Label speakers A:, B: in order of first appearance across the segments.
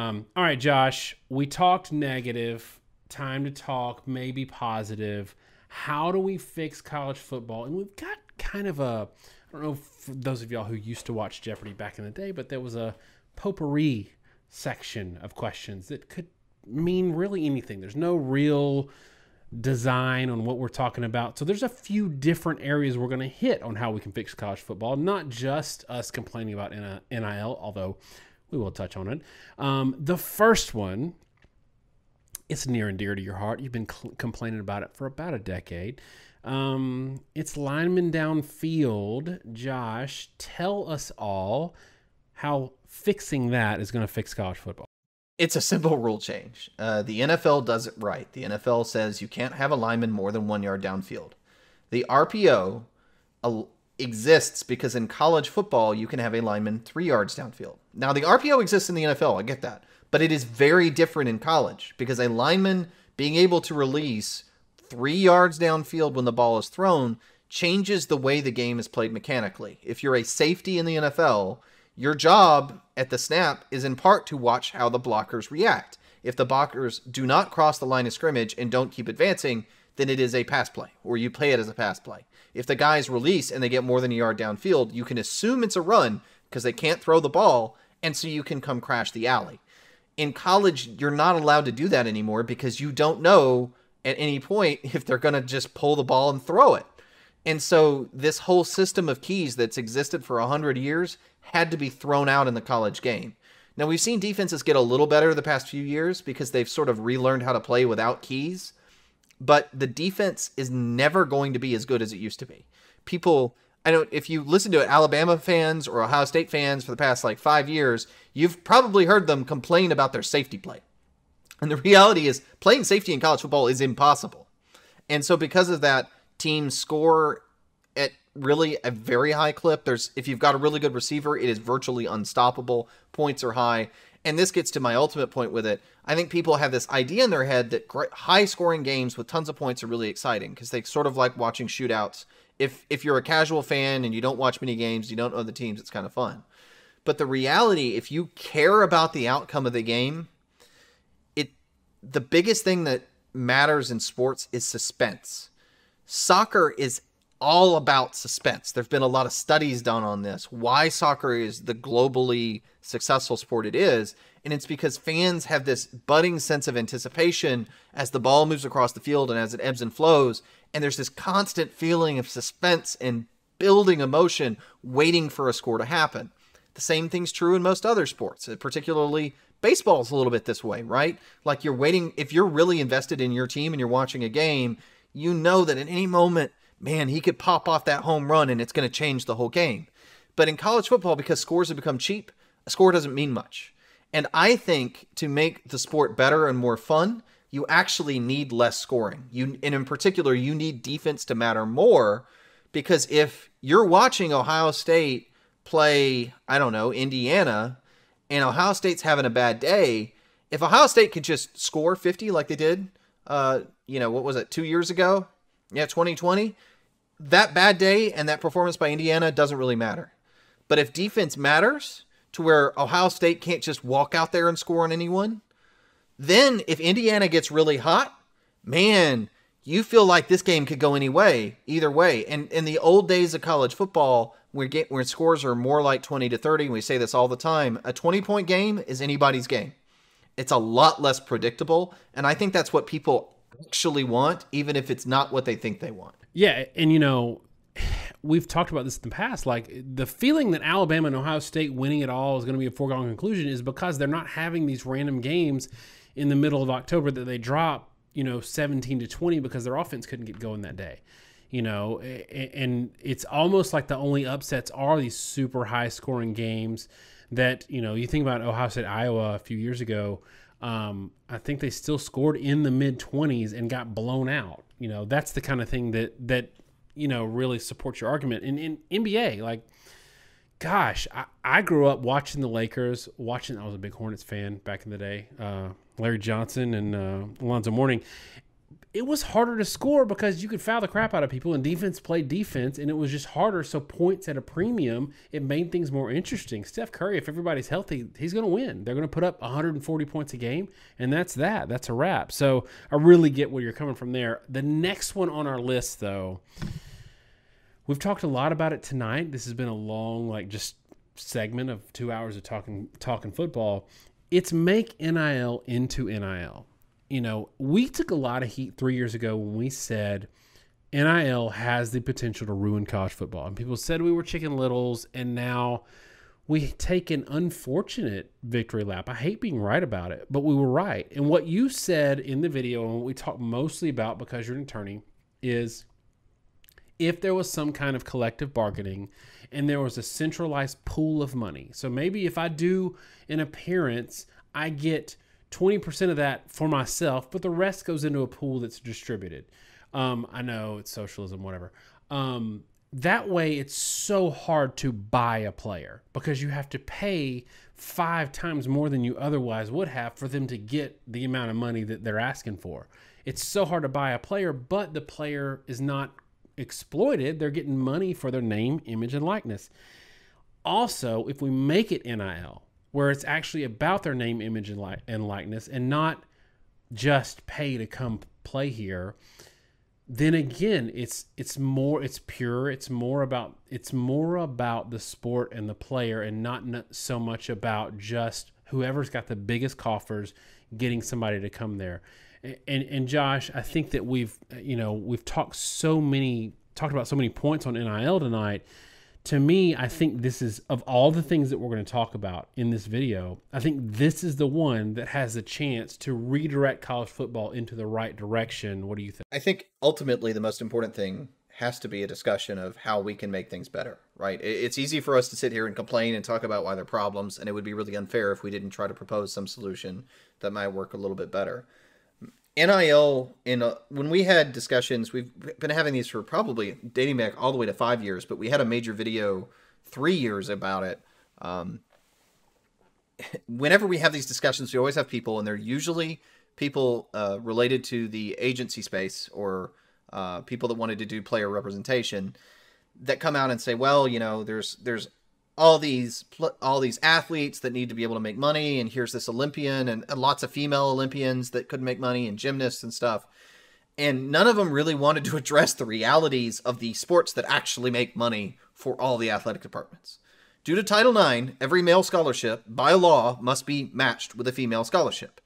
A: All right, Josh, we talked negative. Time to talk maybe positive. How do we fix college football? And we've got kind of a, I don't know for those of y'all who used to watch Jeopardy back in the day, but there was a potpourri section of questions that could mean really anything. There's no real design on what we're talking about. So there's a few different areas we're going to hit on how we can fix college football, not just us complaining about NIL, although we will touch on it. The first one, it's near and dear to your heart. You've been complaining about it for about a decade. It's linemen downfield. Josh, tell us all how fixing that is going to fix college football.
B: It's a simple rule change. The NFL does it right. The NFL says you can't have a lineman more than 1 yard downfield. The RPO exists because in college football, you can have a lineman 3 yards downfield. Now, the RPO exists in the NFL. I get that. But it is very different in college because a lineman being able to release 3 yards downfield when the ball is thrown changes the way the game is played mechanically. If you're a safety in the NFL, your job at the snap is in part to watch how the blockers react. If the blockers do not cross the line of scrimmage and don't keep advancing, then it is a pass play, or you play it as a pass play. If the guys release and they get more than a yard downfield, you can assume it's a run because they can't throw the ball, and so you can come crash the alley. In college, you're not allowed to do that anymore because you don't know at any point if they're going to just pull the ball and throw it. And so this whole system of keys that's existed for 100 years had to be thrown out in the college game. Now, we've seen defenses get a little better the past few years because they've sort of relearned how to play without keys. But the defense is never going to be as good as it used to be. People, if you listen to Alabama fans or Ohio State fans for the past 5 years, you've probably heard them complain about their safety play. And the reality is playing safety in college football is impossible. And so because of that, teams score at really a very high clip. If you've got a really good receiver, it is virtually unstoppable. Points are high. And this gets to my ultimate point with it. I think people have this idea in their head that high-scoring games with tons of points are really exciting because they sort of like watching shootouts. If you're a casual fan and you don't watch many games, you don't know the teams, it's kind of fun. But the reality, if you care about the outcome of the game, the biggest thing that matters in sports is suspense. Soccer is all about suspense. There have been a lot of studies done on this, why soccer is the globally successful sport it is. And it's because fans have this budding sense of anticipation as the ball moves across the field and as it ebbs and flows. And there's this constant feeling of suspense and building emotion waiting for a score to happen. The same thing's true in most other sports, particularly baseball is a little bit this way, right? Like you're waiting, if you're really invested in your team and you're watching a game, you know that at any moment, man, he could pop off that home run and it's going to change the whole game. But in college football, because scores have become cheap, a score doesn't mean much. And I think to make the sport better and more fun, you actually need less scoring. And in particular, you need defense to matter more because if you're watching Ohio State play, I don't know, Indiana, and Ohio State's having a bad day, if Ohio State could just score 50 like they did, what was it, 2 years ago? Yeah, 2020. That bad day and that performance by Indiana doesn't really matter. But if defense matters to where Ohio State can't just walk out there and score on anyone, then if Indiana gets really hot, man, you feel like this game could go either way. And in the old days of college football, where scores are more like 20-30, and we say this all the time, a 20-point game is anybody's game. It's a lot less predictable, and I think that's what people actually want, even if it's not what they think they want.
A: Yeah, and we've talked about this in the past. Like the feeling that Alabama and Ohio State winning it all is going to be a foregone conclusion is because they're not having these random games in the middle of October that they drop, 17-20 because their offense couldn't get going that day. And it's almost like the only upsets are these super high scoring games that, you think about Ohio State, Iowa a few years ago. I think they still scored in the mid-20s and got blown out. That's the kind of thing that really supports your argument. And in NBA, gosh, I grew up watching the Lakers, I was a big Hornets fan back in the day, Larry Johnson and Alonzo Mourning. it was harder to score because you could foul the crap out of people and defense played defense, and it was just harder. So points at a premium, it made things more interesting. Steph Curry, if everybody's healthy, he's going to win. They're going to put up 140 points a game, and that's that. That's a wrap. So I really get where you're coming from there. The next one on our list, though, we've talked a lot about it tonight. This has been a long, just segment of 2 hours of talking football. It's make NIL into NIL. We took a lot of heat 3 years ago when we said NIL has the potential to ruin college football. And people said we were chicken littles, and now we take an unfortunate victory lap. I hate being right about it, but we were right. And what you said in the video, and what we talked mostly about because you're an attorney, is if there was some kind of collective bargaining and there was a centralized pool of money. So maybe if I do an appearance, I get 20% of that for myself, but the rest goes into a pool that's distributed. I know it's socialism, whatever. That way it's so hard to buy a player because you have to pay 5 times more than you otherwise would have for them to get the amount of money that they're asking for. It's so hard to buy a player, but the player is not exploited. They're getting money for their name, image, and likeness. Also, if we make it NIL, where it's actually about their name, image, and likeness, and not just pay to come play here, then again, it's pure. It's more about the sport and the player, and not so much about just whoever's got the biggest coffers getting somebody to come there. And Josh, I think that we've talked about so many points on NIL tonight. To me, I think this is, of all the things that we're going to talk about in this video, I think this is the one that has a chance to redirect college football into the right direction. What do you think?
B: I think ultimately the most important thing has to be a discussion of how we can make things better, right? It's easy for us to sit here and complain and talk about why there are problems, and it would be really unfair if we didn't try to propose some solution that might work a little bit better. NIL, when we had discussions, we've been having these for probably dating back all the way to 5 years, but we had a major video 3 years about it. Whenever we have these discussions, we always have people, and they're usually people related to the agency space or people that wanted to do player representation that come out and say, well, there's all these athletes that need to be able to make money, and here's this Olympian and lots of female Olympians that couldn't make money, and gymnasts and stuff. And none of them really wanted to address the realities of the sports that actually make money for all the athletic departments. Due to Title IX, every male scholarship by law must be matched with a female scholarship.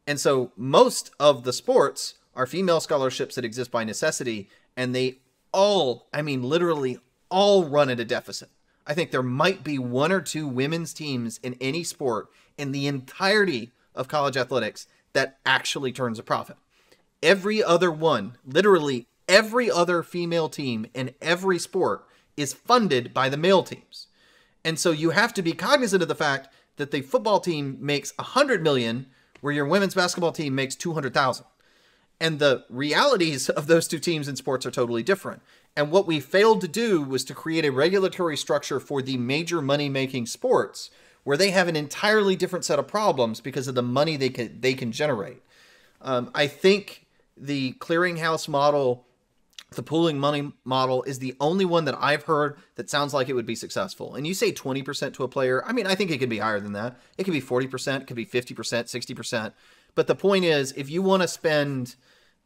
B: And so most of the sports are female scholarships that exist by necessity, and they all, literally all run at a deficit. I think there might be 1 or 2 women's teams in any sport in the entirety of college athletics that actually turns a profit. Every other one, literally every other female team in every sport, is funded by the male teams. And so you have to be cognizant of the fact that the football team makes $100 million, where your women's basketball team makes $200,000. And the realities of those 2 teams in sports are totally different. And what we failed to do was to create a regulatory structure for the major money-making sports where they have an entirely different set of problems because of the money they can generate. I think the clearinghouse model, the pooling money model, is the only one that I've heard that sounds like it would be successful. And you say 20% to a player. I think it could be higher than that. It could be 40%, it could be 50%, 60%. But the point is, if you want to spend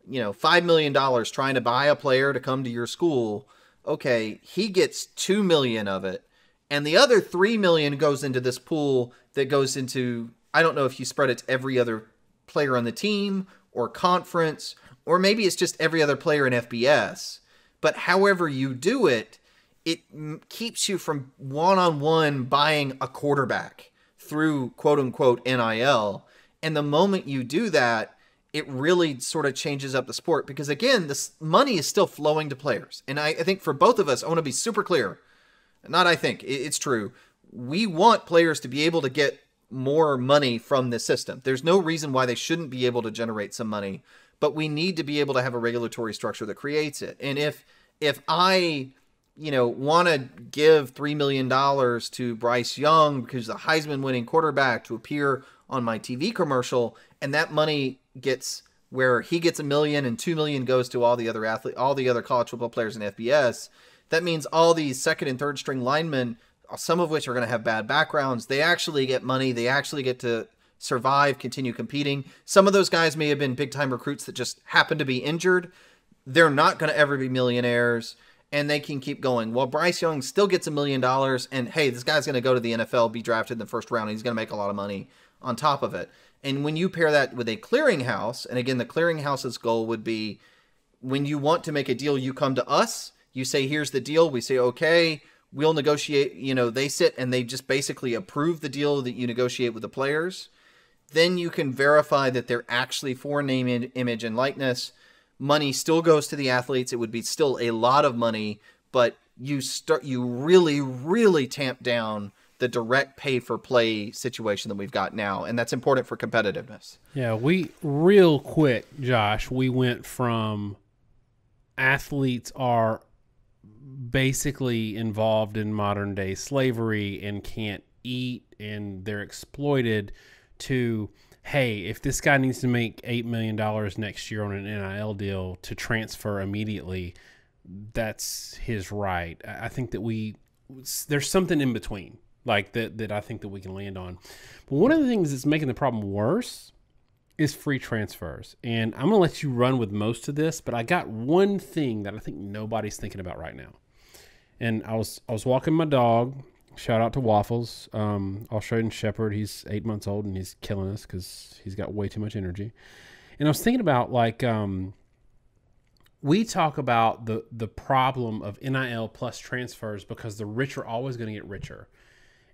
B: $5 million trying to buy a player to come to your school, okay, he gets $2 million of it, and the other $3 million goes into this pool that goes into, I don't know if you spread it to every other player on the team or conference, or maybe it's just every other player in FBS. But however you do it, it keeps you from one-on-one buying a quarterback through quote-unquote NIL. And the moment you do that, it really sort of changes up the sport because, again, this money is still flowing to players. And I think for both of us, I want to be super clear. It's true. We want players to be able to get more money from this system. There's no reason why they shouldn't be able to generate some money, but we need to be able to have a regulatory structure that creates it. And if I, want to give $3 million to Bryce Young because the Heisman winning quarterback to appear on my TV commercial, and that money gets where he gets $1 million and $2 million goes to all the other college football players in FBS, that means all these second and third string linemen, some of which are going to have bad backgrounds, they actually get money. They actually get to survive, continue competing. Some of those guys may have been big time recruits that just happen to be injured. They're not going to ever be millionaires, and they can keep going. Well, Bryce Young still gets $1 million, and hey, this guy's going to go to the NFL, be drafted in the first round, and he's going to make a lot of money on top of it. And when you pair that with a clearinghouse, and again, the clearinghouse's goal would be, when you want to make a deal, you come to us, you say, here's the deal. We say, okay, we'll negotiate. You know, they sit and they just basically approve the deal that you negotiate with the players. Then you can verify that they're actually for name, image, and likeness. Money still goes to the athletes. It would be still a lot of money, but you really, really tamp down the direct pay for play situation that we've got now. And that's important for competitiveness.
A: Yeah, real quick, Josh, we went from athletes are basically involved in modern day slavery and can't eat and they're exploited to, hey, if this guy needs to make $8 million next year on an NIL deal to transfer immediately, that's his right. I think that there's something in between, like that I think that we can land on. But one of the things that's making the problem worse is free transfers. And I'm going to let you run with most of this, but I got one thing that I think nobody's thinking about right now. And I was walking my dog. Shout out to Waffles, Australian Shepherd. He's 8 months old and he's killing us because he's got way too much energy. And I was thinking about, like, we talk about the problem of NIL plus transfers because the rich are always going to get richer.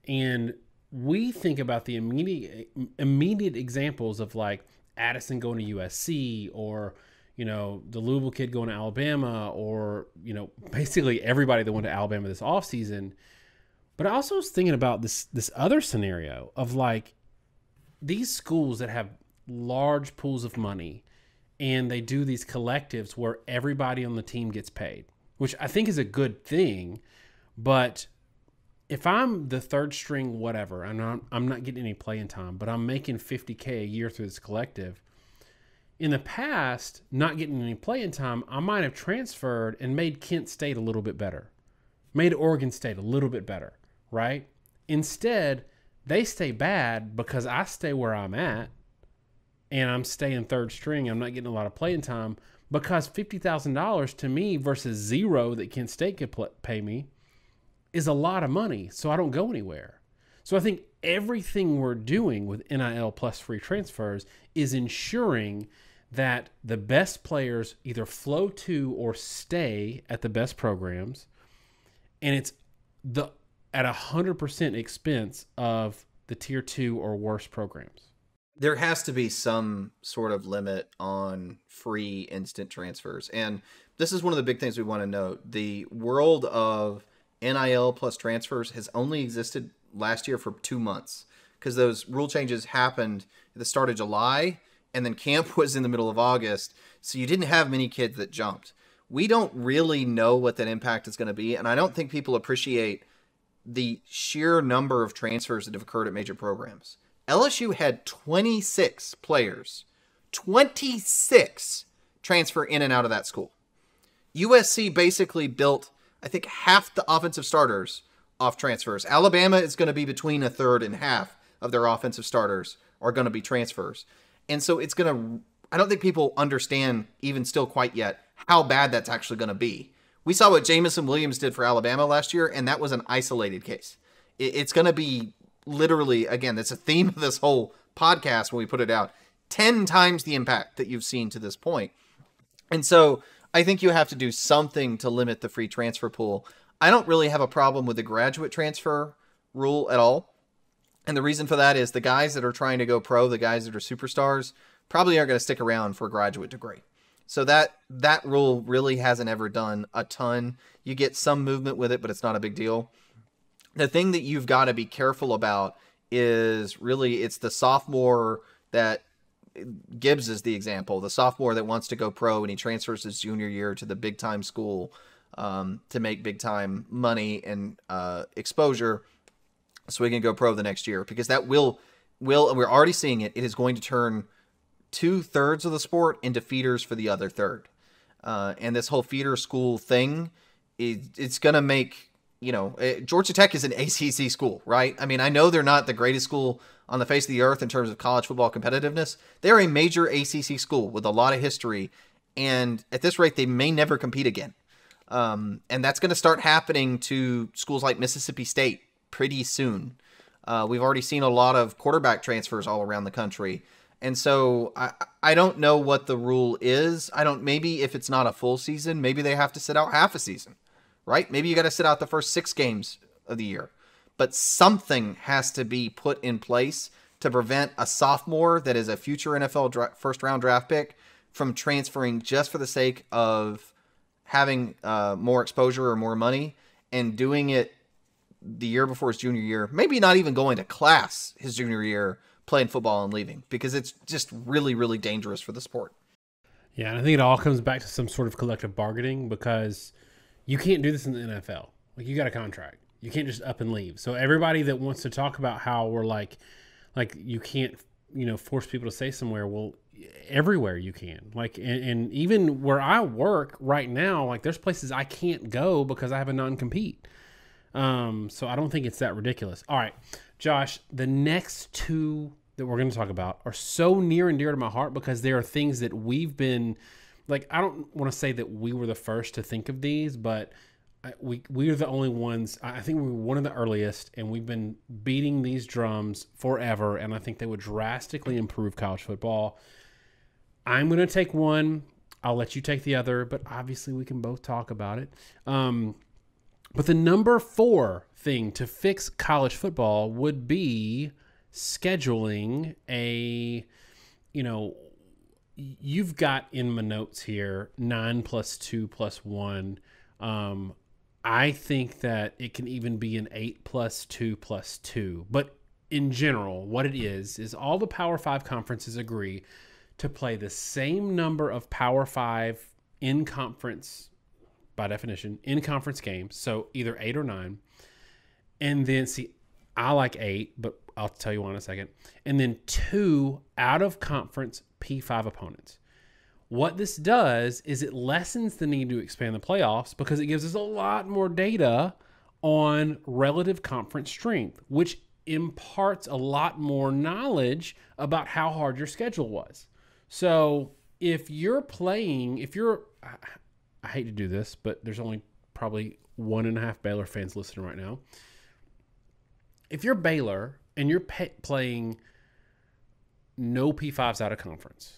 A: And we think about the immediate examples of, like, Addison going to USC, or, you know, the Louisville kid going to Alabama, or, you know, basically everybody that went to Alabama this offseason. But I also was thinking about this other scenario of, like, these schools that have large pools of money and they do these collectives where everybody on the team gets paid, which I think is a good thing. But if I'm the third string whatever, and I'm not getting any playing time, but I'm making $50K a year through this collective, in the past, not getting any playing time, I might have transferred and made Kent State a little bit better, made Oregon State a little bit better, right? Instead, they stay bad because I stay where I'm at, and I'm staying third string. I'm not getting a lot of playing time because $50,000 to me versus $0 that Kent State could pay me is a lot of money, so I don't go anywhere. So I think everything we're doing with NIL plus free transfers is ensuring that the best players either flow to or stay at the best programs, and it's at 100% expense of the tier 2 or worse programs.
B: There has to be some sort of limit on free instant transfers. And this is one of the big things we want to note. The world of NIL plus transfers has only existed last year for 2 months, because those rule changes happened at the start of July, and then camp was in the middle of August. So you didn't have many kids that jumped. We don't really know what that impact is going to be. And I don't think people appreciate the sheer number of transfers that have occurred at major programs. LSU had 26 players, 26 transfer in and out of that school. USC basically built, I think, half the offensive starters off transfers. Alabama is going to be between a third and half of their offensive starters are going to be transfers. And so it's going to, I don't think people understand even still quite yet how bad that's actually going to be. We saw what Jamison Williams did for Alabama last year, and that was an isolated case. It's going to be literally, again, that's a theme of this whole podcast when we put it out, 10 times the impact that you've seen to this point. And so I think you have to do something to limit the free transfer pool. I don't really have a problem with the graduate transfer rule at all. And the reason for that is the guys that are trying to go pro, the guys that are superstars, probably aren't going to stick around for a graduate degree. So that rule really hasn't ever done a ton. You get some movement with it, but it's not a big deal. The thing that you've got to be careful about is really, it's the sophomore that, Gibbs is the example, the sophomore that wants to go pro and he transfers his junior year to the big time school to make big time money and exposure so he can go pro the next year, because that will, and we're already seeing it, it is going to turn 2/3 of the sport into feeders for the other third. And this whole feeder school thing, it's going to make, Georgia Tech is an ACC school, right? I mean, I know they're not the greatest school on the face of the earth in terms of college football competitiveness. They're a major ACC school with a lot of history. And at this rate, they may never compete again. And that's going to start happening to schools like Mississippi State pretty soon. We've already seen a lot of quarterback transfers all around the country. And so I don't know what the rule is. Maybe if it's not a full season, maybe they have to sit out half a season, right? Maybe you got to sit out the first 6 games of the year. But something has to be put in place to prevent a sophomore that is a future NFL first-round draft pick from transferring just for the sake of having more exposure or more money and doing it the year before his junior year, maybe not even going to class his junior year, playing football and leaving, because it's just really, really dangerous for the sport.
A: Yeah, and I think it all comes back to some sort of collective bargaining, because you can't do this in the NFL. Like, you got a contract. You can't just up and leave. So everybody that wants to talk about how we're like you can't, force people to stay somewhere, well, everywhere you can. Like, and even where I work right now, like, there's places I can't go because I have a non-compete. So I don't think it's that ridiculous. All right, Josh, the next 2 that we're going to talk about are so near and dear to my heart, because they are things that we've been, like, I don't want to say that we were the first to think of these, but we are the only ones. I think we were one of the earliest, and we've been beating these drums forever, and I think they would drastically improve college football. I'm going to take one. I'll let you take the other, but obviously we can both talk about it. But the number 4 thing to fix college football would be scheduling you've got in my notes here 9 + 2 + 1. I think that it can even be an 8 + 2 + 2. But in general, what it is all the Power 5 conferences agree to play the same number of Power 5 in conference, by definition, in conference games. So either 8 or 9. And then, I like 8, but I'll tell you why in a second. And then 2 out of conference P5 opponents. What this does is it lessens the need to expand the playoffs, because it gives us a lot more data on relative conference strength, which imparts a lot more knowledge about how hard your schedule was. So if you're playing, I hate to do this, but there's only probably 1.5 Baylor fans listening right now. If you're Baylor and you're playing no P5s out of conference,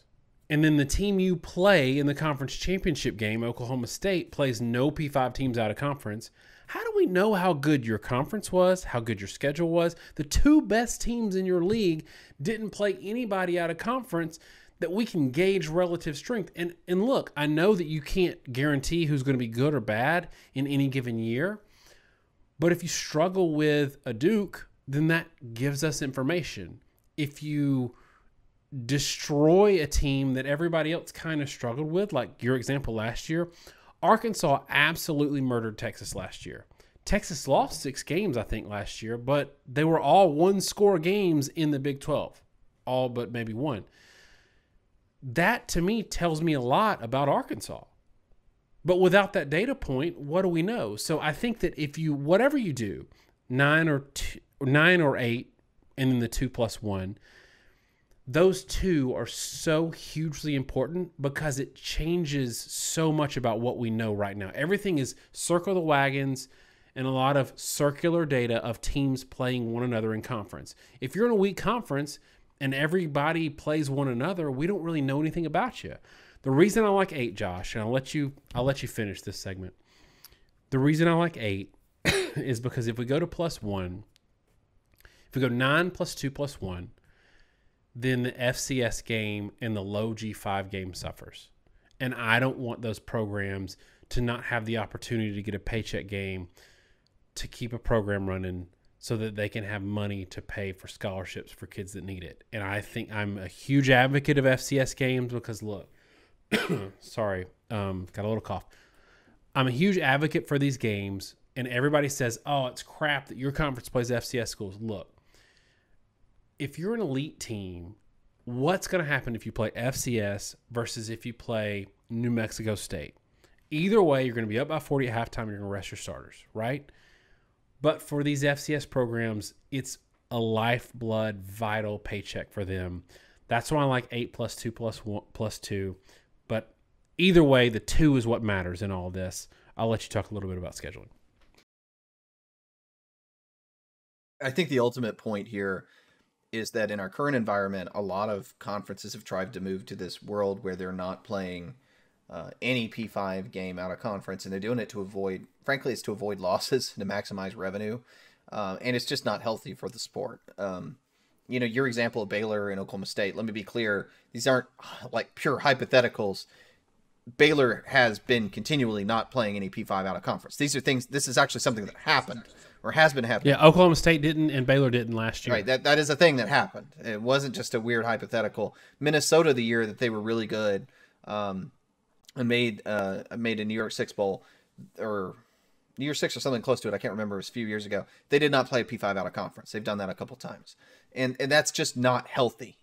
A: and then the team you play in the conference championship game, Oklahoma State, plays no P5 teams out of conference, how do we know how good your conference was, how good your schedule was? The 2 best teams in your league didn't play anybody out of conference that we can gauge relative strength. And look, I know that you can't guarantee who's going to be good or bad in any given year, but if you struggle with a Duke, then that gives us information. If you destroy a team that everybody else kind of struggled with, like your example last year, Arkansas absolutely murdered Texas last year. Texas lost 6 games, I think, last year, but they were all 1-score games in the Big 12, all but maybe 1. That, to me, tells me a lot about Arkansas. But without that data point, what do we know? So I think that if you, whatever you do, 9 or 8, and then the 2 + 1, those 2 are so hugely important, because it changes so much about what we know right now. Everything is circle the wagons and a lot of circular data of teams playing one another in conference. If you're in a weak conference and everybody plays one another, we don't really know anything about you. The reason I like 8, Josh, and I'll let you finish this segment. The reason I like 8 is because if we go to +1, if we go 9 + 2 + 1, then the FCS game and the low G5 game suffers. And I don't want those programs to not have the opportunity to get a paycheck game to keep a program running so that they can have money to pay for scholarships for kids that need it. And I think I'm a huge advocate of FCS games because, look, sorry, got a little cough. I'm a huge advocate for these games, and everybody says, oh, it's crap that your conference plays FCS schools. Look, if you're an elite team what's going to happen if you play FCS versus if you play New Mexico State? Either way, you're going to be up by 40 at halftime. You're going to rest your starters, right? But for these FCS programs, it's a lifeblood, vital paycheck for them. That's why I like 8 plus 2 plus 1 plus 2. But either way, the 2 is what matters in all this. I'll let you talk a little bit about scheduling.
B: I think the ultimate point here is that in our current environment, a lot of conferences have tried to move to this world where they're not playing any P5 game out of conference, and they're doing it to avoid, frankly, it's to avoid losses, to maximize revenue, and it's just not healthy for the sport. You know, your example of Baylor and Oklahoma State, let me be clear, these aren't like pure hypotheticals. Baylor has been continually not playing any P5 out of conference. These are things, this is actually something that happened or has been happening.
A: Yeah, Oklahoma State didn't and Baylor didn't last year.
B: Right, that is a thing that happened. It wasn't just a weird hypothetical. Minnesota, the year that they were really good, and made a New York Six Bowl, or New Year's Six or something close to it. I can't remember. It was a few years ago. They did not play a P5 out of conference. They've done that a couple times. And that's just not healthy.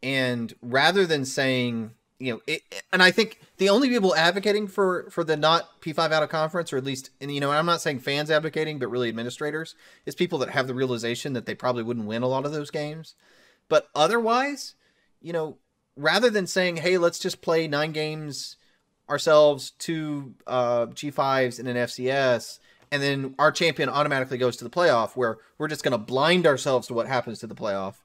B: And rather than saying, you know, and I think the only people advocating for the not P5 out of conference, or at least, and you know, I'm not saying fans advocating, but really administrators, is people that have the realization that they probably wouldn't win a lot of those games. But otherwise, you know, rather than saying, hey, let's just play 9 games ourselves, 2 G5s and an FCS, and then our champion automatically goes to the playoff, where we're just going to blind ourselves to what happens to the playoff.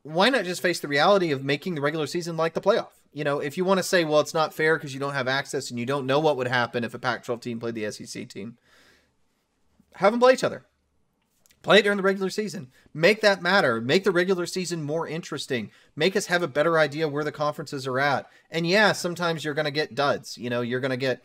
B: Why not just face the reality of making the regular season like the playoff? You know, if you want to say, well, it's not fair because you don't have access and you don't know what would happen if a Pac-12 team played the SEC team, have them play each other. Play it during the regular season. Make that matter. Make the regular season more interesting. Make us have a better idea where the conferences are at. And yeah, sometimes you're going to get duds. You know, you're going to get,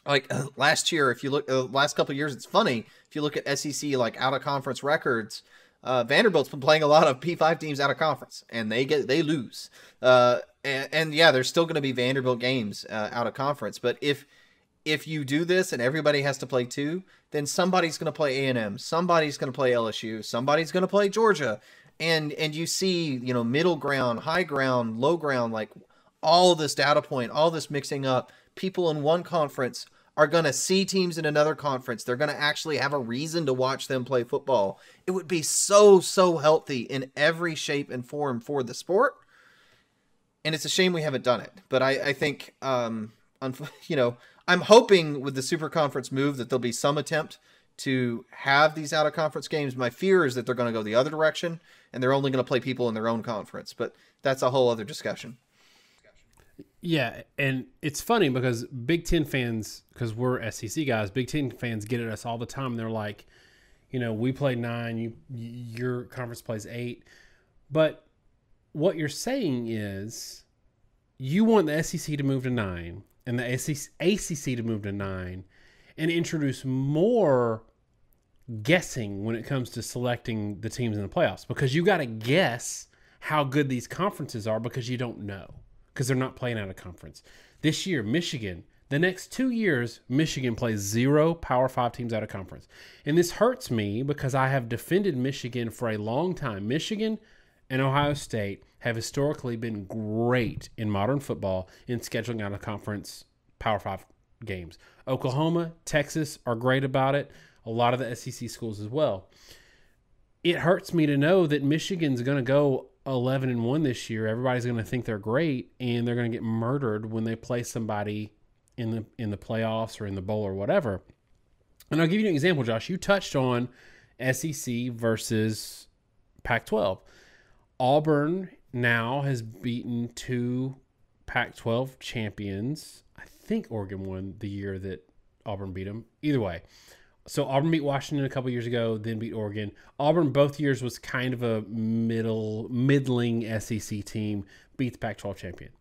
B: like last year, if you look, last couple of years, it's funny. If you look at SEC, like out of conference records, Vanderbilt's been playing a lot of P5 teams out of conference, and they lose. And yeah, there's still going to be Vanderbilt games out of conference. But if you do this and everybody has to play 2, then somebody's going to play A&M, somebody's going to play LSU, somebody's going to play Georgia, and you see, you know, middle ground, high ground, low ground, like all this data point, all this mixing up. People in one conference are going to see teams in another conference. They're going to actually have a reason to watch them play football. It would be so healthy in every shape and form for the sport. And it's a shame we haven't done it. But I think, you know, I'm hoping with the super conference move that there'll be some attempt to have these out of conference games. My fear is that they're going to go the other direction and they're only going to play people in their own conference. But that's a whole other discussion.
A: Yeah, and it's funny because Big Ten fans, because we're SEC guys, Big Ten fans get at us all the time. They're like, you know, we play 9, your conference plays 8. But what you're saying is you want the SEC to move to 9 and the ACC to move to 9 and introduce more guessing when it comes to selecting the teams in the playoffs, because you got to guess how good these conferences are because you don't know, because they're not playing out of conference. This year, Michigan, the next 2 years, Michigan plays 0 Power 5 teams out of conference. And this hurts me because I have defended Michigan for a long time. Michigan and Ohio State have historically been great in modern football in scheduling out of conference Power 5 games. Oklahoma, Texas are great about it. A lot of the SEC schools as well. It hurts me to know that Michigan's going to go 11-1 this year. Everybody's going to think they're great, and they're going to get murdered when they play somebody in the playoffs or in the bowl or whatever. And I'll give you an example, Josh. You touched on SEC versus Pac-12. Auburn now has beaten 2 Pac-12 champions. I think Oregon won the year that Auburn beat them. Either way. So Auburn beat Washington a couple years ago, then beat Oregon. Auburn both years was kind of a middling SEC team, beat the Pac-12 champion.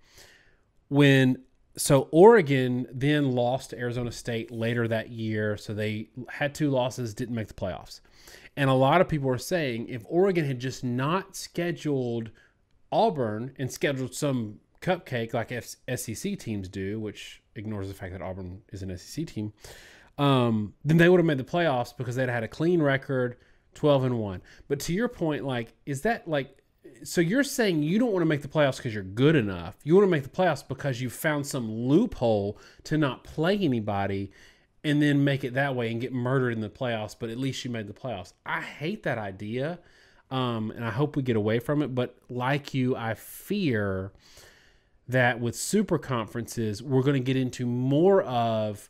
A: So Oregon then lost to Arizona State later that year, so they had 2 losses, didn't make the playoffs. And a lot of people are saying if Oregon had just not scheduled Auburn and scheduled some cupcake like SEC teams do, which ignores the fact that Auburn is an SEC team, then they would have made the playoffs because they'd had a clean record, 12-1. But to your point, like, is that like So you're saying you don't want to make the playoffs because you're good enough. You want to make the playoffs because you found some loophole to not play anybody and then make it that way and get murdered in the playoffs, but at least you made the playoffs. I hate that idea, and I hope we get away from it. But like you, I fear that with super conferences, we're going to get into more of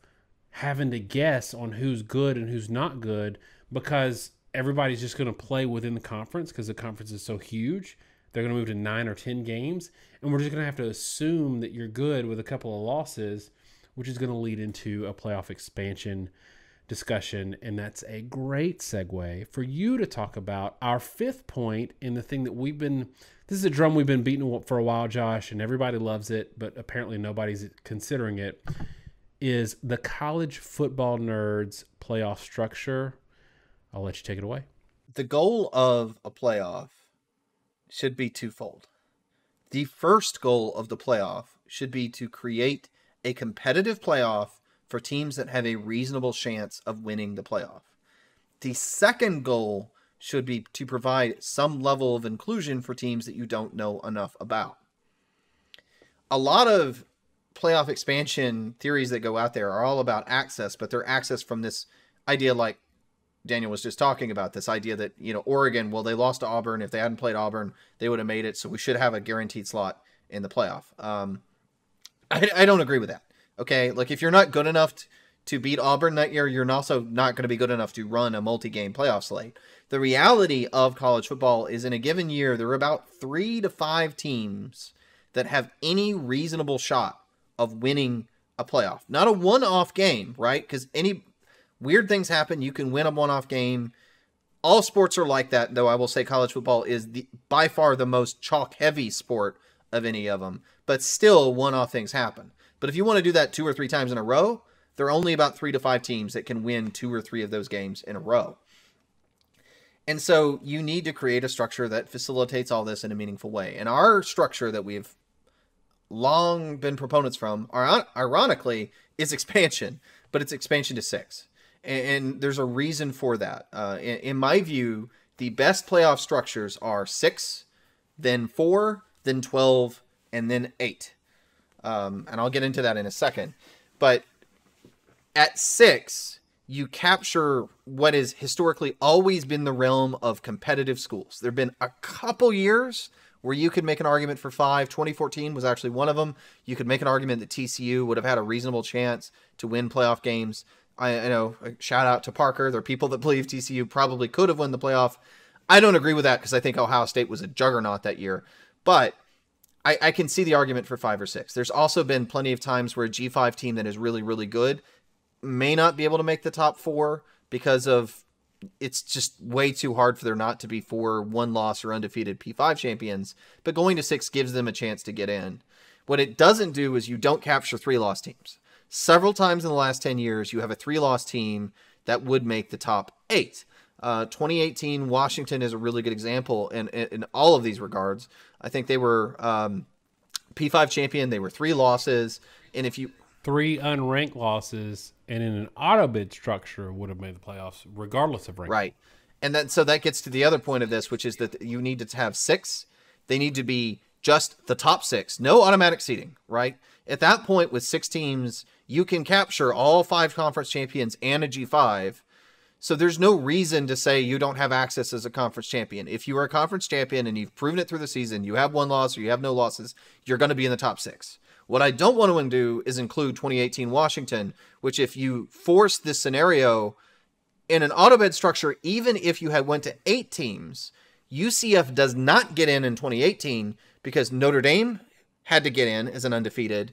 A: having to guess on who's good and who's not good because everybody's just going to play within the conference because the conference is so huge. They're going to move to 9 or 10 games, and we're just going to have to assume that you're good with a couple of losses, which is going to lead into a playoff expansion discussion. And that's a great segue for you to talk about our fifth point in the thing that this is a drum we've been beating for a while, Josh, and everybody loves it, but apparently nobody's considering it, is the college football nerds playoff structure. I'll let you take it away.
B: The goal of a playoff should be twofold. The first goal of the playoff should be to create a competitive playoff for teams that have a reasonable chance of winning the playoff. The second goal should be to provide some level of inclusion for teams that you don't know enough about. A lot of playoff expansion theories that go out there are all about access, but they're access from this idea like Daniel was just talking about, this idea that, Oregon, well, they lost to Auburn. If they hadn't played Auburn, they would have made it. So we should have a guaranteed slot in the playoff. I don't agree with that. Okay. Like if you're not good enough to beat Auburn that year, you're also not going to be good enough to run a multi-game playoff slate. The reality of college football is in a given year, there are about 3 to 5 teams that have any reasonable shot of winning a playoff. Not a one-off game, right? Because any weird things happen. You can win a one-off game. All sports are like that, though I will say college football is by far the most chalk-heavy sport of any of them. But still, one-off things happen. But if you want to do that 2 or 3 times in a row, there are only about 3 to 5 teams that can win 2 or 3 of those games in a row. And so you need to create a structure that facilitates all this in a meaningful way. And our structure that we've long been proponents from, ironically, is expansion. But it's expansion to 6. And there's a reason for that. In my view, the best playoff structures are 6, then 4, then 12, and then 8. And I'll get into that in a second. But at 6, you capture what has historically always been the realm of competitive schools. There have been a couple years where you could make an argument for 5. 2014 was actually one of them. You could make an argument that TCU would have had a reasonable chance to win playoff games. I know, shout out to Parker. There are people that believe TCU probably could have won the playoff. I don't agree with that because I think Ohio State was a juggernaut that year. But I can see the argument for 5 or 6. There's also been plenty of times where a G5 team that is really, really good may not be able to make the top 4 because of it's just way too hard for there not to be 4 one-loss or undefeated P5 champions. But going to 6 gives them a chance to get in. What it doesn't do is you don't capture 3-loss teams. Several times in the last 10 years, you have a 3-loss team that would make the top 8. 2018, Washington is a really good example in all of these regards. I think they were P5 champion. They were 3 losses. And if you
A: 3 unranked losses and in an AUTOBID structure would have made the playoffs regardless of rank.
B: Right. And so that gets to the other point of this, which is that you need to have 6. They need to be just the top 6. No automatic seeding, right? At that point with 6 teams, you can capture all 5 conference champions and a G5. So there's no reason to say you don't have access as a conference champion. If you are a conference champion and you've proven it through the season, you have 1 loss or you have no losses, you're going to be in the top 6. What I don't want to do is include 2018 Washington, which if you force this scenario in an AUTOBID structure, even if you had went to 8 teams, UCF does not get in 2018 because Notre Dame had to get in as an undefeated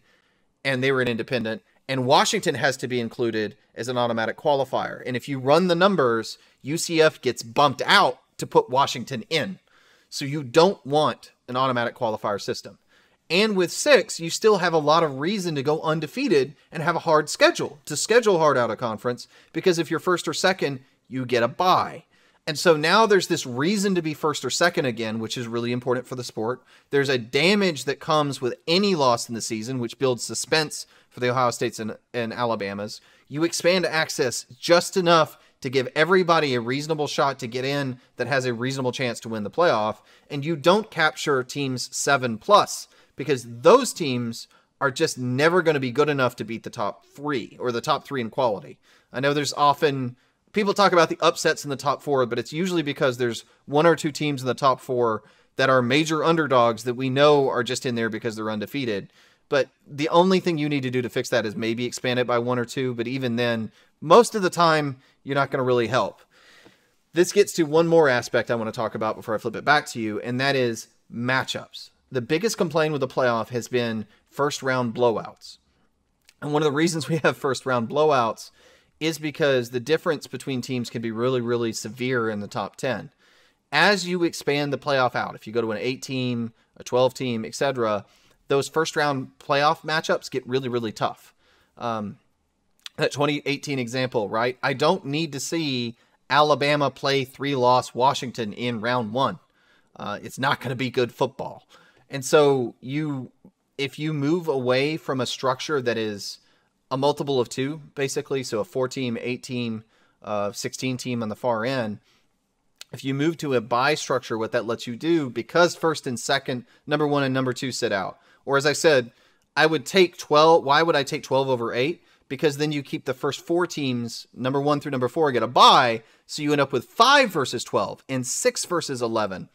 B: and they were an independent. And Washington has to be included as an automatic qualifier. And if you run the numbers, UCF gets bumped out to put Washington in. So you don't want an automatic qualifier system. And with 6, you still have a lot of reason to go undefeated and have a hard schedule, to schedule hard out of conference, because if you're first or second, you get a bye. And so now there's this reason to be first or second again, which is really important for the sport. There's a damage that comes with any loss in the season, which builds suspense for the Ohio States and Alabamas. You expand access just enough to give everybody a reasonable shot to get in that has a reasonable chance to win the playoff. And you don't capture teams 7+ because those teams are just never going to be good enough to beat the top 3 or the top 3 in quality. I know there's often people talk about the upsets in the top 4, but it's usually because there's 1 or 2 teams in the top 4 that are major underdogs that we know are just in there because they're undefeated. But the only thing you need to do to fix that is maybe expand it by 1 or 2. But even then, most of the time, you're not going to really help. This gets to one more aspect I want to talk about before I flip it back to you, and that is matchups. The biggest complaint with the playoff has been first-round blowouts. And one of the reasons we have first-round blowouts is because the difference between teams can be really, really severe in the top 10. As you expand the playoff out, if you go to an 8-team, a 12-team, etc., those first-round playoff matchups get really, really tough. That 2018 example, right? I don't need to see Alabama play 3-loss Washington in round 1. It's not going to be good football. And so if you move away from a structure that is a multiple of 2, basically, so a 4-team, 8-team, 16-team on the far end, if you move to a bye structure, what that lets you do, because first and second, number 1 and number 2 sit out. Or as I said, I would take 12. Why would I take 12 over 8? Because then you keep the first 4 teams, number 1 through number 4, get a bye. So you end up with 5 versus 12 and 6 versus 11.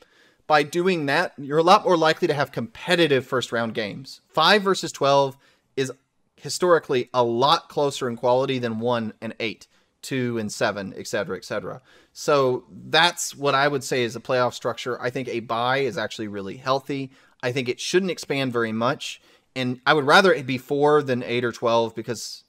B: By doing that, you're a lot more likely to have competitive first round games. 5 versus 12 is historically a lot closer in quality than 1 and 8, 2 and 7, etc., etc. So that's what I would say is a playoff structure. I think a bye is actually really healthy. I think it shouldn't expand very much. And I would rather it be 4 than 8 or 12 because,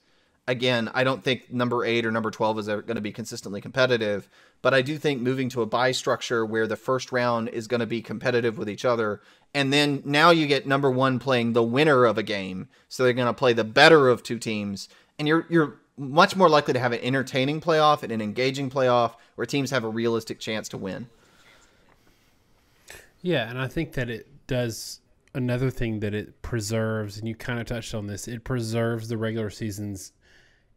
B: again, I don't think number 8 or number 12 is going to be consistently competitive. But I do think moving to a bye structure where the first round is going to be competitive with each other. And then now you get number 1 playing the winner of a game. So they're going to play the better of 2 teams. And you're much more likely to have an entertaining playoff and an engaging playoff where teams have a realistic chance to win.
A: Yeah, and I think that it does another thing that it preserves, and you kind of touched on this, it preserves the regular season's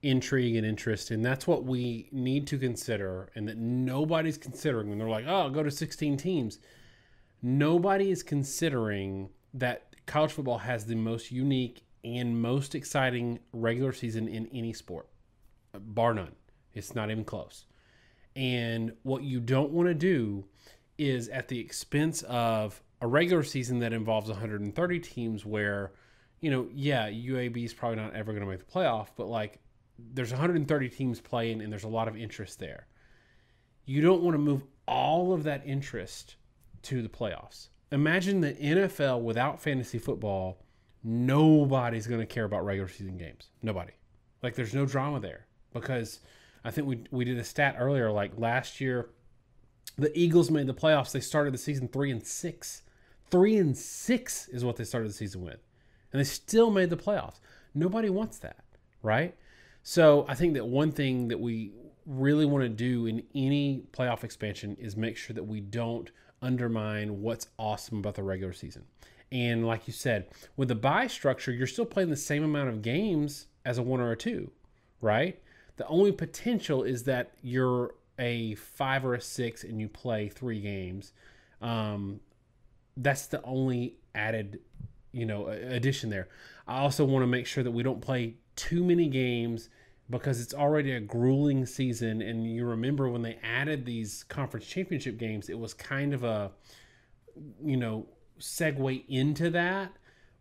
A: intrigue and interest, and that's what we need to consider, and that nobody's considering when they're like, oh, I'll go to 16 teams. Nobody is considering that college football has the most unique and most exciting regular season in any sport, bar none. It's not even close. And what you don't want to do is at the expense of a regular season that involves 130 teams where, UAB is probably not ever going to make the playoff, but like there's 130 teams playing and there's a lot of interest there. You don't want to move all of that interest to the playoffs. Imagine the NFL without fantasy football. Nobody's going to care about regular season games. Nobody. Like there's no drama there because I think we did a stat earlier, like last year, the Eagles made the playoffs. They started the season 3-6. 3-6 is what they started the season with. And they still made the playoffs. Nobody wants that, right? So I think that one thing that we really want to do in any playoff expansion is make sure that we don't undermine what's awesome about the regular season. And like you said, with the bye structure, you're still playing the same amount of games as a 1 or a 2, right? The only potential is that you're a 5 or a 6 and you play 3 games. That's the only added, addition there. I also want to make sure that we don't play too many games because it's already a grueling season. And you remember when they added these conference championship games, it was kind of a, segue into that.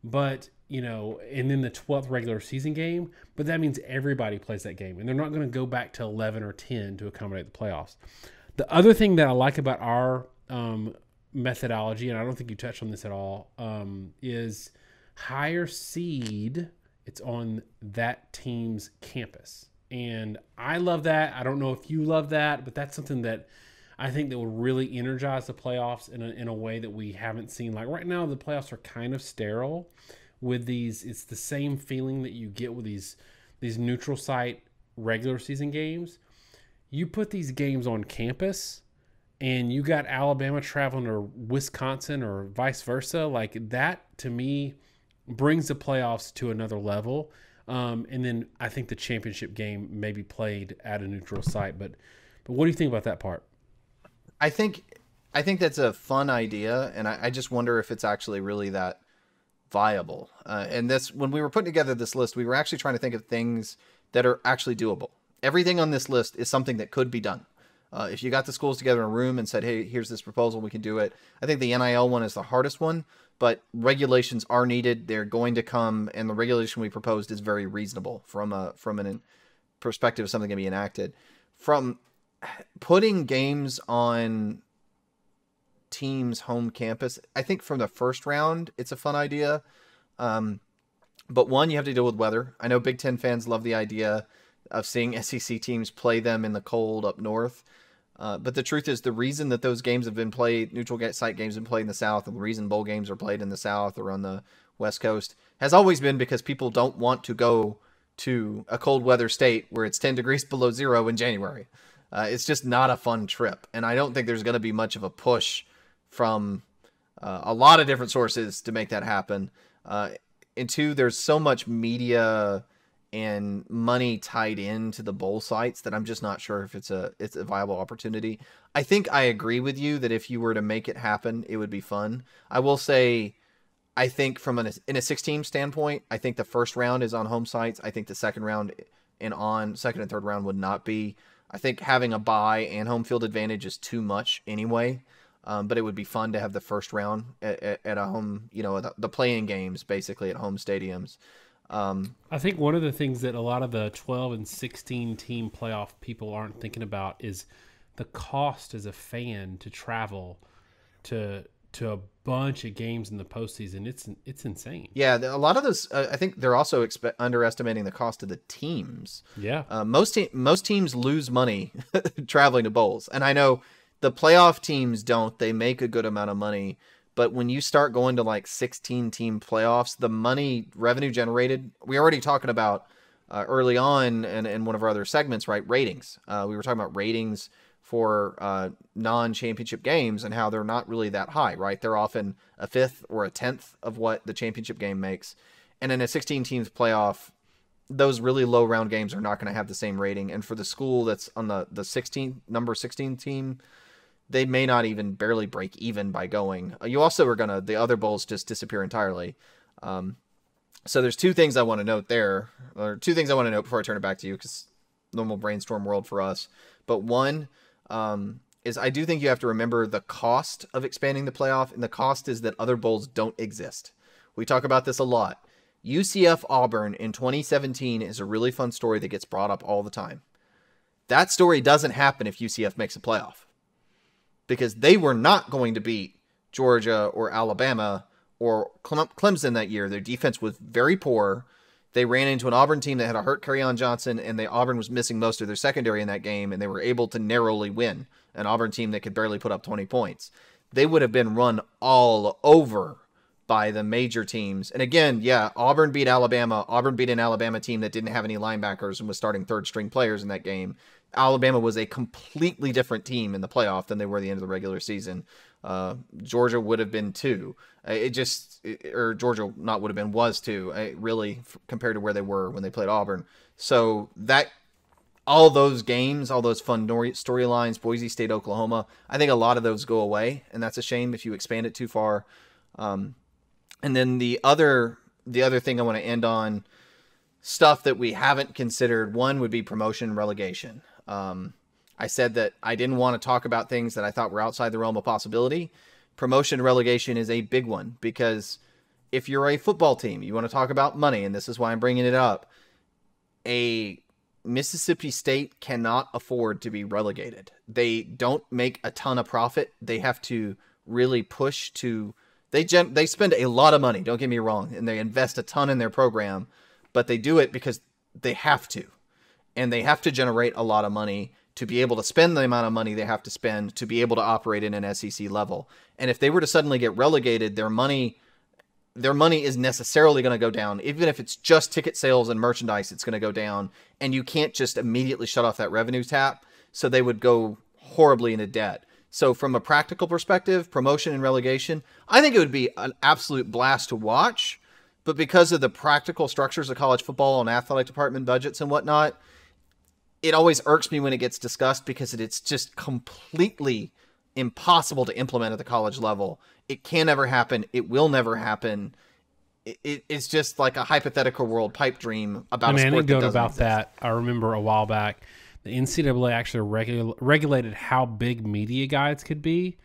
A: But, and then the 12th regular season game. But that means everybody plays that game. And they're not going to go back to 11 or 10 to accommodate the playoffs. The other thing that I like about our methodology, and I don't think you touched on this at all, is higher seed. It's on that team's campus. And I love that. I don't know if you love that, but that's something that I think that would really energize the playoffs in a way that we haven't seen. Like right now, the playoffs are kind of sterile with these. It's the same feeling that you get with these neutral site regular season games. You put these games on campus and you got Alabama traveling to Wisconsin or vice versa. Like that, to me, brings the playoffs to another level. And then I think the championship game may be played at a neutral site. But But what do you think about that part?
B: I think that's a fun idea, and I just wonder if it's actually really that viable. And this, when we were putting together this list, we were actually trying to think of things that are actually doable. Everything on this list is something that could be done. If you got the schools together in a room and said, hey, here's this proposal, we can do it. I think the NIL one is the hardest one, but regulations are needed. They're going to come, and the regulation we proposed is very reasonable from an perspective of something going to be enacted. From putting games on teams' home campus, I think from the first round, it's a fun idea. But one, you have to deal with weather. I know Big Ten fans love the idea of seeing SEC teams play them in the cold up north. But the truth is, the reason that those games have been played, neutral site games have been played in the South, and the reason bowl games are played in the South or on the West Coast has always been because people don't want to go to a cold weather state where it's 10 degrees below zero in January. It's just not a fun trip. And I don't think there's going to be much of a push from a lot of different sources to make that happen. And two, there's so much media and money tied into the bowl sites that I'm just not sure if it's a viable opportunity. I think I agree with you that if you were to make it happen, it would be fun. I will say, I think in a 6-team standpoint, I think the first round is on home sites. I think the second round second and third round would not be. I think having a bye and home field advantage is too much anyway. But it would be fun to have the first round at a home, the playing games basically at home stadiums.
A: I think one of the things that a lot of the 12 and 16 team playoff people aren't thinking about is the cost as a fan to travel to a bunch of games in the postseason. It's insane.
B: Yeah, a lot of those. I think they're also underestimating the cost of the teams.
A: Yeah,
B: most teams lose money traveling to bowls, and I know the playoff teams don't. They make a good amount of money. But when you start going to like 16-team playoffs, the money revenue generated, we were already talking about early on in one of our other segments, right? Ratings. We were talking about ratings for non-championship games and how they're not really that high, right? They're often a fifth or a tenth of what the championship game makes. And in a 16-teams playoff, those really low round games are not going to have the same rating. And for the school that's on the number 16 team, they may not even barely break even by going. You also are going to, the other bowls just disappear entirely. So there's two things I want to note there, or two things I want to note before I turn it back to you, because normal brainstorm world for us. But one is I do think you have to remember the cost of expanding the playoff, and the cost is that other bowls don't exist. We talk about this a lot. UCF Auburn in 2017 is a really fun story that gets brought up all the time. That story doesn't happen if UCF makes a playoff, because they were not going to beat Georgia or Alabama or Clemson that year. Their defense was very poor. They ran into an Auburn team that had a hurt Kerryon Johnson, and Auburn was missing most of their secondary in that game, and they were able to narrowly win an Auburn team that could barely put up 20 points. They would have been run all over by the major teams. And again, yeah, Auburn beat Alabama. Auburn beat an Alabama team that didn't have any linebackers and was starting third-string players in that game. Alabama was a completely different team in the playoff than they were at the end of the regular season. Georgia would have been too. Georgia not would have been, was too, really, compared to where they were when they played Auburn. So all those games, all those fun storylines, Boise State, Oklahoma, I think a lot of those go away, and that's a shame if you expand it too far. And then the other thing I want to end on, stuff that we haven't considered, one would be promotion and relegation. I said that I didn't want to talk about things that I thought were outside the realm of possibility. Promotion and relegation is a big one, because if you're a football team, you want to talk about money, and this is why I'm bringing it up. A Mississippi State cannot afford to be relegated. They don't make a ton of profit. They have to really push to... They spend a lot of money, don't get me wrong, and they invest a ton in their program, but they do it because they have to. And they have to generate a lot of money to be able to spend the amount of money they have to spend to be able to operate in an SEC level. And if they were to suddenly get relegated, their money is necessarily going to go down. Even if it's just ticket sales and merchandise, it's going to go down. And you can't just immediately shut off that revenue tap. So they would go horribly into debt. So from a practical perspective, promotion and relegation, I think it would be an absolute blast to watch. But because of the practical structures of college football and athletic department budgets and whatnot, it always irks me when it gets discussed because it's just completely impossible to implement at the college level. It can never happen. It will never happen. It's just like a hypothetical world pipe dream about a sport that doesn't
A: about
B: exist.
A: that. I remember a while back, the NCAA actually regulated how big media guides could be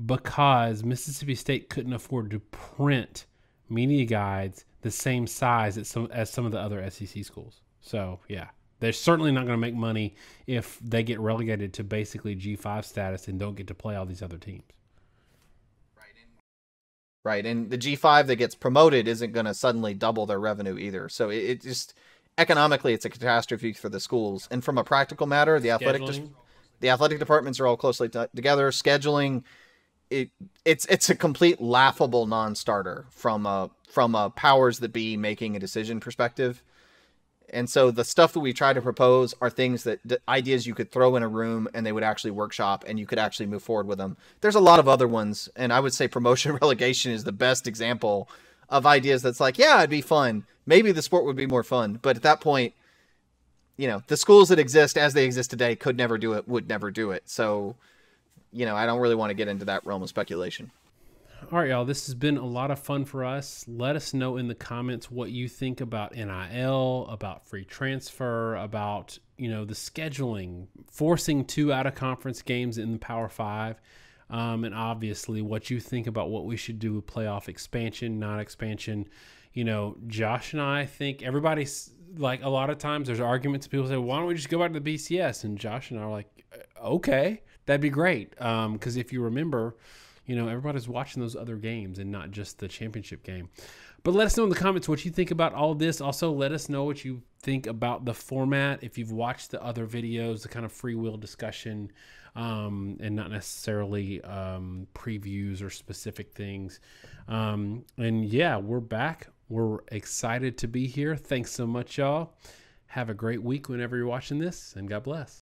A: because Mississippi State couldn't afford to print media guides the same size as some of the other SEC schools. So, yeah, they're certainly not going to make money if they get relegated to basically G5 status and don't get to play all these other teams.
B: Right, and the G5 that gets promoted isn't going to suddenly double their revenue either. So it just, economically, it's a catastrophe for the schools. And from a practical matter, the athletic departments are all closely together. Scheduling, it's a complete laughable non-starter from a powers that be making a decision perspective. And so the stuff that we try to propose are things that ideas you could throw in a room and they would actually workshop and you could actually move forward with them. There's a lot of other ones. And I would say promotion relegation is the best example of ideas that's like, yeah, it'd be fun. Maybe the sport would be more fun. But at that point, you know, the schools that exist as they exist today could never do it, would never do it. So, you know, I don't really want to get into that realm of speculation.
A: All right, y'all, this has been a lot of fun for us. Let us know in the comments what you think about NIL, about free transfer, about, you know, the scheduling, forcing 2 out-of-conference games in the Power 5, and obviously what you think about what we should do with playoff expansion, not expansion. You know, Josh and I think everybody's, like, a lot of times there's arguments. People say, why don't we just go back to the BCS? And Josh and I are like, okay, that'd be great. Because if you remember, you know, everybody's watching those other games and not just the championship game. But let us know in the comments what you think about all this. Also, let us know what you think about the format. If you've watched the other videos, the kind of free will discussion, and not necessarily previews or specific things. And yeah, we're back. We're excited to be here. Thanks so much, y'all. Have a great week whenever you're watching this, and God bless.